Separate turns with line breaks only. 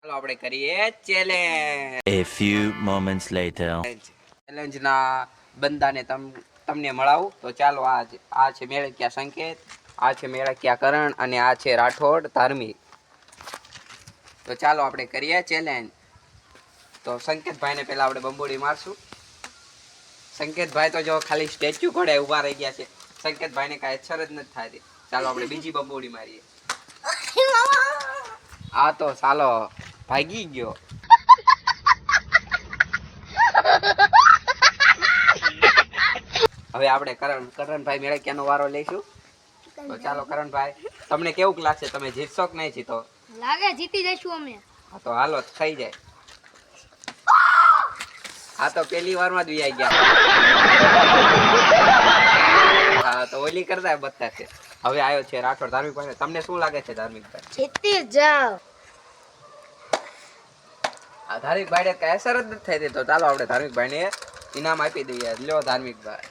ચાલો આપણે કરીએ challenge.
A few moments later.
Challenge ના બંદાને તમને મળાવું તો ચાલો. આ છે મેળક્યા સંકેત, આ છે મેળક્યા કરણ અને આ છે રાઠોડ ધાર્મિક. તો ચાલો આપણે કરીએ ચેલેન્જ. તો સંકેતભાઈને પહેલા આપણે બંબોડી મારશું. સંકેતભાઈ તો જો ખાલી સ્ટેચ્યુ ઘોડે ઊભા રહી ગયા છે. સંકેતભાઈને કાંઈ અસર જ નથી થતી. ચાલો આપણે બીજી બંબોડી મારીએ. આ તો ચાલો ભાગી ગયો. હવે આપણે કરણભાઈ મેળક્યાનો વારો લઈશું. તો ચાલો કરણભાઈ, તમને કેવું લાગશે? તમે જીતશો કે નહીં જીતો?
લાગે જીતી જઈશું અમે.
હા તો હાલો થઈ જાય. આ તો પહેલી વારમાં જ વી ગયા. હા તો ઓલી કરતા બધા છે. હવે આવ્યો છે રાઠોડ ધાર્મિકભાઈ. તમને શું લાગે છે ધાર્મિકભાઈ?
જીતી જાવ.
આ ધાર્મિકભાઈને કઈ અસર જ નથી થઈ. તો ચાલો આપણે ધાર્મિકભાઈને ઇનામ આપી દઈએ. લ્યો ધાર્મિકભાઈ.